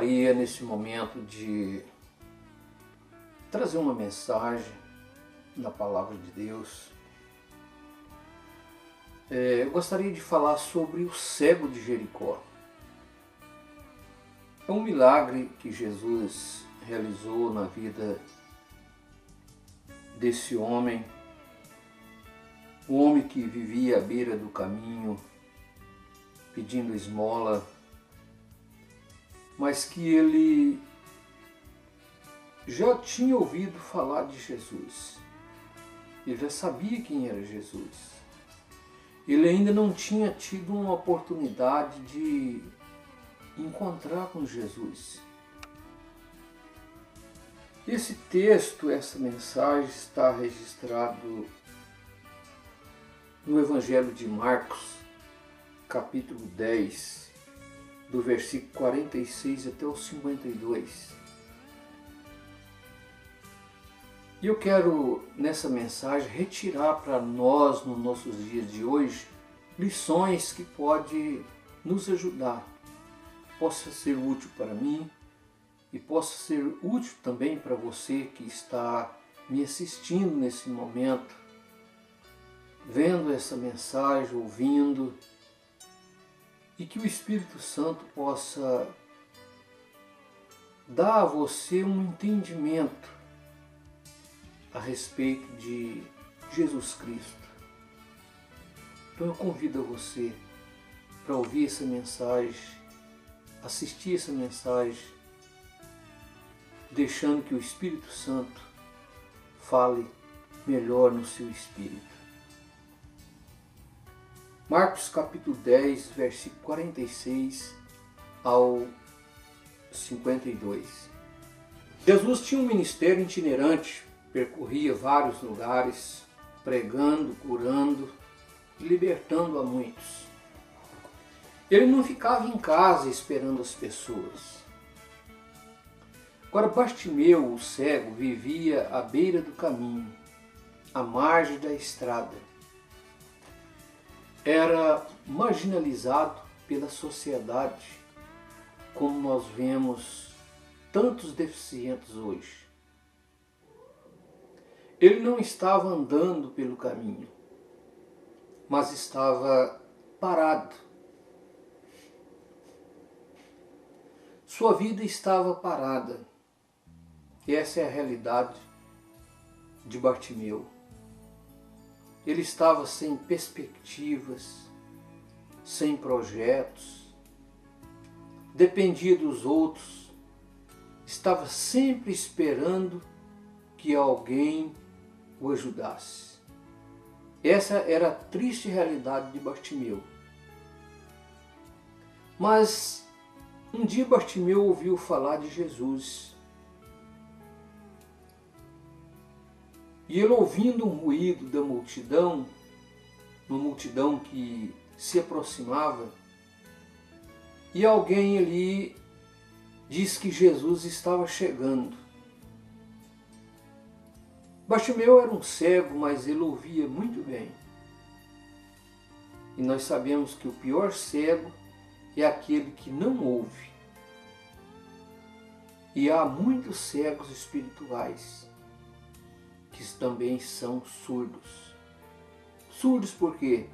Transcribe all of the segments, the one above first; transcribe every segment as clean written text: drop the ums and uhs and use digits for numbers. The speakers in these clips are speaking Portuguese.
gostaria nesse momento de trazer uma mensagem da Palavra de Deus. Eu gostaria de falar sobre o cego de Jericó. É um milagre que Jesus realizou na vida desse homem, um homem que vivia à beira do caminho, pedindo esmola, mas que ele já tinha ouvido falar de Jesus. Ele já sabia quem era Jesus. Ele ainda não tinha tido uma oportunidade de encontrar com Jesus. Esse texto, essa mensagem está registrado no Evangelho de Marcos, capítulo 10, do versículo 46 até o 52. E eu quero, nessa mensagem, retirar para nós, nos nossos dias de hoje, lições que podem nos ajudar. Possa ser útil para mim e possa ser útil também para você que está me assistindo nesse momento, vendo essa mensagem, ouvindo, e que o Espírito Santo possa dar a você um entendimento a respeito de Jesus Cristo. Então eu convido a você para ouvir essa mensagem, assistir essa mensagem, deixando que o Espírito Santo fale melhor no seu espírito. Marcos capítulo 10, versículo 46 ao 52. Jesus tinha um ministério itinerante, percorria vários lugares, pregando, curando e libertando a muitos. Ele não ficava em casa esperando as pessoas. Agora Bartimeu, o cego, vivia à beira do caminho, à margem da estrada. Era marginalizado pela sociedade, como nós vemos tantos deficientes hoje. Ele não estava andando pelo caminho, mas estava parado. Sua vida estava parada. E essa é a realidade de Bartimeu. Ele estava sem perspectivas, sem projetos, dependia dos outros, estava sempre esperando que alguém o ajudasse. Essa era a triste realidade de Bartimeu. Mas um dia Bartimeu ouviu falar de Jesus. E ele, ouvindo um ruído da multidão, uma multidão que se aproximava, e alguém ali disse que Jesus estava chegando. Bartimeu era um cego, mas ele ouvia muito bem. E nós sabemos que o pior cego é aquele que não ouve. E há muitos cegos espirituais que também são surdos. Surdos por quê?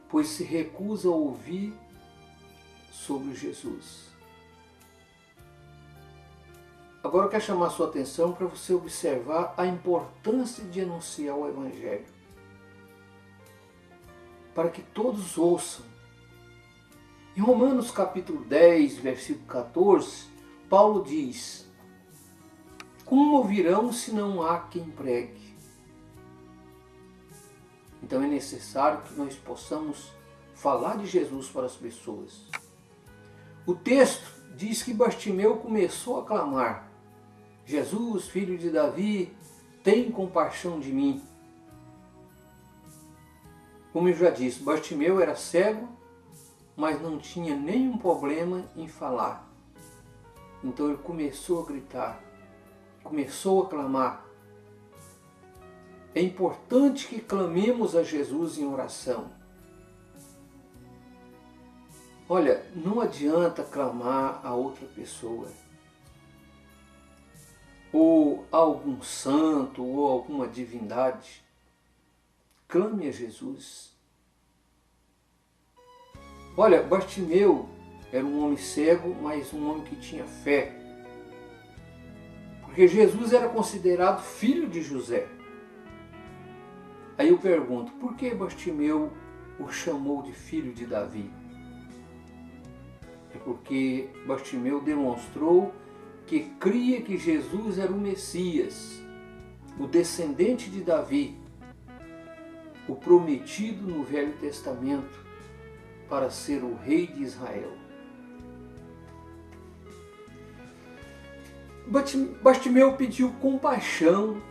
Pois se recusa a ouvir sobre Jesus. Agora eu quero chamar a sua atenção para você observar a importância de anunciar o Evangelho. Para que todos ouçam. Em Romanos capítulo 10, versículo 14, Paulo diz: como ouvirão se não há quem pregue? Então é necessário que nós possamos falar de Jesus para as pessoas. O texto diz que Bartimeu começou a clamar: Jesus, filho de Davi, tem compaixão de mim. Como eu já disse, Bartimeu era cego, mas não tinha nenhum problema em falar. Então ele começou a gritar, começou a clamar. É importante que clamemos a Jesus em oração. Olha, não adianta clamar a outra pessoa, ou a algum santo, ou alguma divindade. Clame a Jesus. Olha, Bartimeu era um homem cego, mas um homem que tinha fé. Porque Jesus era considerado filho de José. Aí eu pergunto, por que Bartimeu o chamou de filho de Davi? É porque Bartimeu demonstrou que cria que Jesus era o Messias, o descendente de Davi, o prometido no Velho Testamento para ser o rei de Israel. Bartimeu pediu compaixão,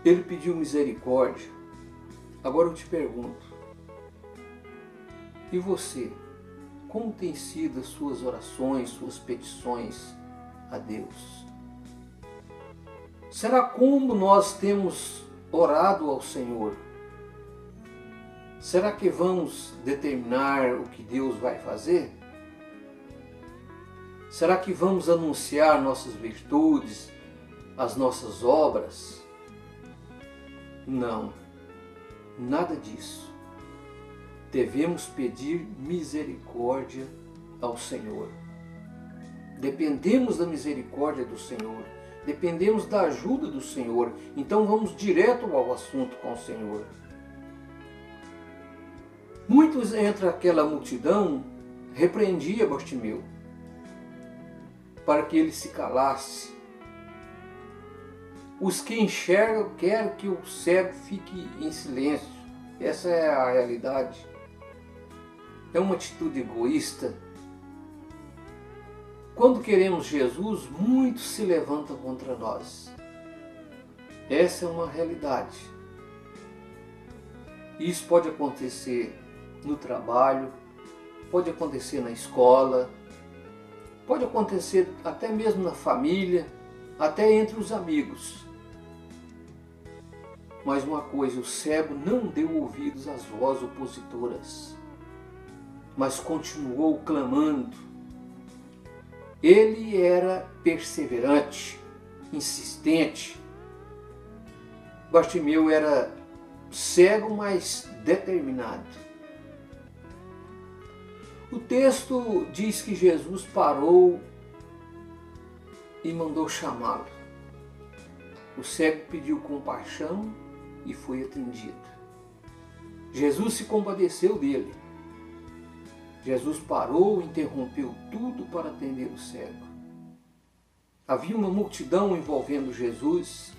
ele pediu misericórdia. Agora eu te pergunto, e você? Como têm sido as suas orações, suas petições a Deus? Será como nós temos orado ao Senhor? Será que vamos determinar o que Deus vai fazer? Será que vamos anunciar nossas virtudes, as nossas obras? Não, nada disso. Devemos pedir misericórdia ao Senhor. Dependemos da misericórdia do Senhor. Dependemos da ajuda do Senhor. Então vamos direto ao assunto com o Senhor. Muitos entre aquela multidão repreendiam Bartimeu para que ele se calasse. Os que enxergam querem que o cego fique em silêncio. Essa é a realidade. É uma atitude egoísta. Quando queremos Jesus, muitos se levantam contra nós. Essa é uma realidade. Isso pode acontecer no trabalho, pode acontecer na escola, pode acontecer até mesmo na família, até entre os amigos. Mas uma coisa, o cego não deu ouvidos às vozes opositoras, mas continuou clamando. Ele era perseverante, insistente. Bartimeu era cego, mas determinado. O texto diz que Jesus parou e mandou chamá-lo. O cego pediu compaixão e foi atendido. Jesus se compadeceu dele. Jesus parou, interrompeu tudo para atender o cego. Havia uma multidão envolvendo Jesus,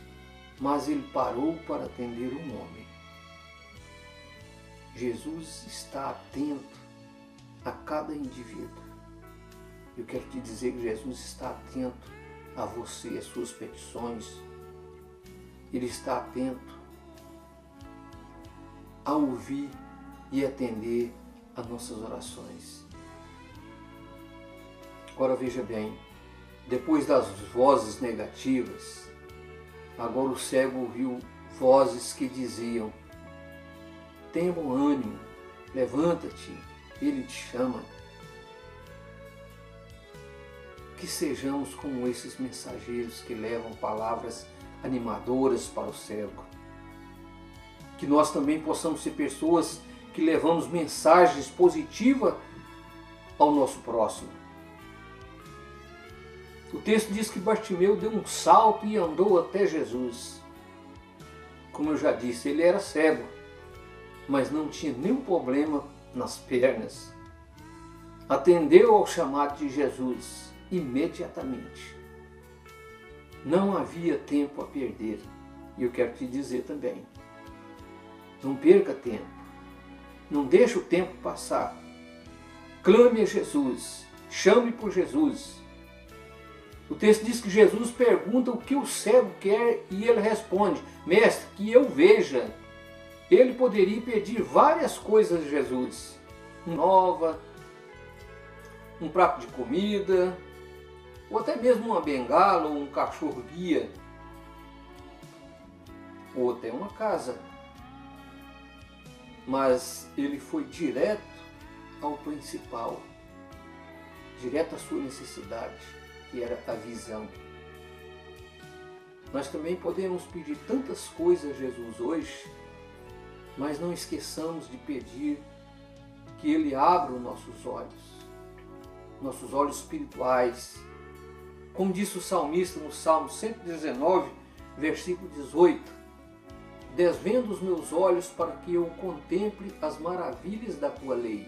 mas ele parou para atender um homem. Jesus está atento a cada indivíduo. Eu quero te dizer que Jesus está atento a você, às suas petições. Ele está atento a ouvir e atender as nossas orações. Agora veja bem, depois das vozes negativas, agora o cego ouviu vozes que diziam: tenha bom ânimo, levanta-te, ele te chama. Que sejamos como esses mensageiros que levam palavras animadoras para o cego. Que nós também possamos ser pessoas que levamos mensagens positivas ao nosso próximo. O texto diz que Bartimeu deu um salto e andou até Jesus. Como eu já disse, ele era cego, mas não tinha nenhum problema nas pernas. Atendeu ao chamado de Jesus imediatamente. Não havia tempo a perder. E eu quero te dizer também, não perca tempo. Não deixe o tempo passar. Clame a Jesus. Chame por Jesus. O texto diz que Jesus pergunta o que o cego quer e ele responde: mestre, que eu veja. Ele poderia pedir várias coisas a Jesus. Uma nova, um prato de comida, ou até mesmo uma bengala ou um cachorro guia, ou até uma casa. Mas ele foi direto ao principal, direto à sua necessidade, que era a visão. Nós também podemos pedir tantas coisas a Jesus hoje, mas não esqueçamos de pedir que Ele abra os nossos olhos espirituais. Como disse o salmista no Salmo 119, versículo 18: desvenda os meus olhos para que eu contemple as maravilhas da tua lei.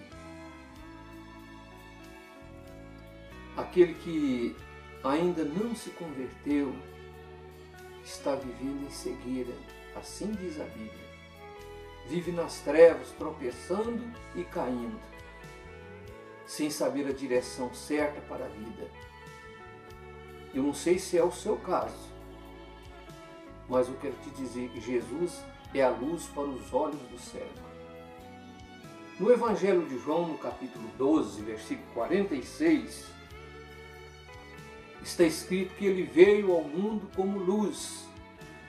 Aquele que ainda não se converteu está vivendo em cegueira, assim diz a Bíblia. Vive nas trevas, tropeçando e caindo, sem saber a direção certa para a vida. Eu não sei se é o seu caso, mas eu quero te dizer que Jesus é a luz para os olhos do cego. No Evangelho de João, no capítulo 12, versículo 46, está escrito que ele veio ao mundo como luz,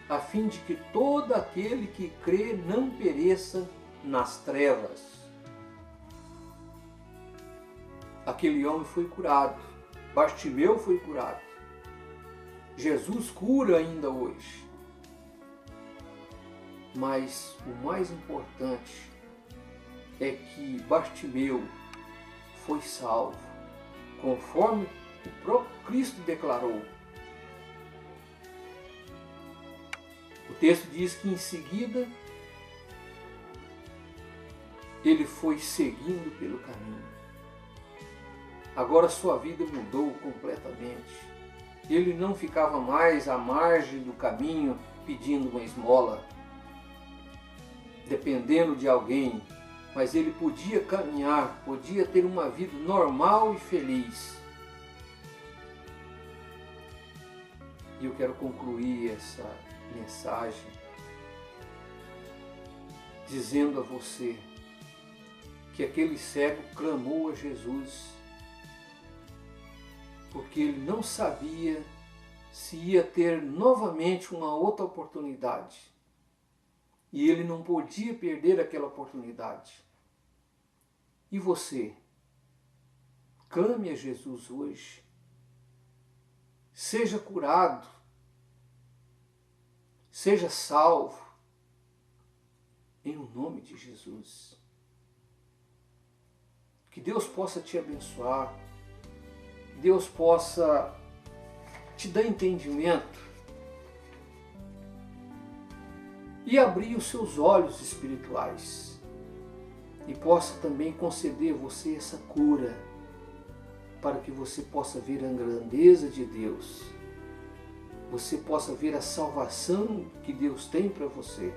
a fim de que todo aquele que crê não pereça nas trevas. Aquele homem foi curado, Bartimeu foi curado. Jesus cura ainda hoje. Mas o mais importante é que Bartimeu foi salvo, conforme o próprio Cristo declarou. O texto diz que em seguida ele foi seguindo pelo caminho. Agora sua vida mudou completamente. Ele não ficava mais à margem do caminho pedindo uma esmola, dependendo de alguém, mas ele podia caminhar, podia ter uma vida normal e feliz. E eu quero concluir essa mensagem dizendo a você que aquele cego clamou a Jesus porque ele não sabia se ia ter novamente uma outra oportunidade. E ele não podia perder aquela oportunidade. E você? Clame a Jesus hoje. Seja curado. Seja salvo. Em nome de Jesus. Que Deus possa te abençoar. Que Deus possa te dar entendimento e abrir os seus olhos espirituais e possa também conceder a você essa cura para que você possa ver a grandeza de Deus, você possa ver a salvação que Deus tem para você.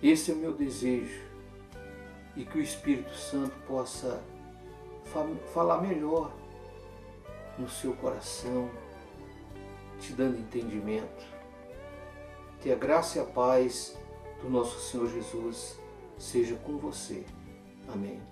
Esse é o meu desejo e que o Espírito Santo possa falar melhor no seu coração, te dando entendimento. Que a graça e a paz do nosso Senhor Jesus seja com você. Amém.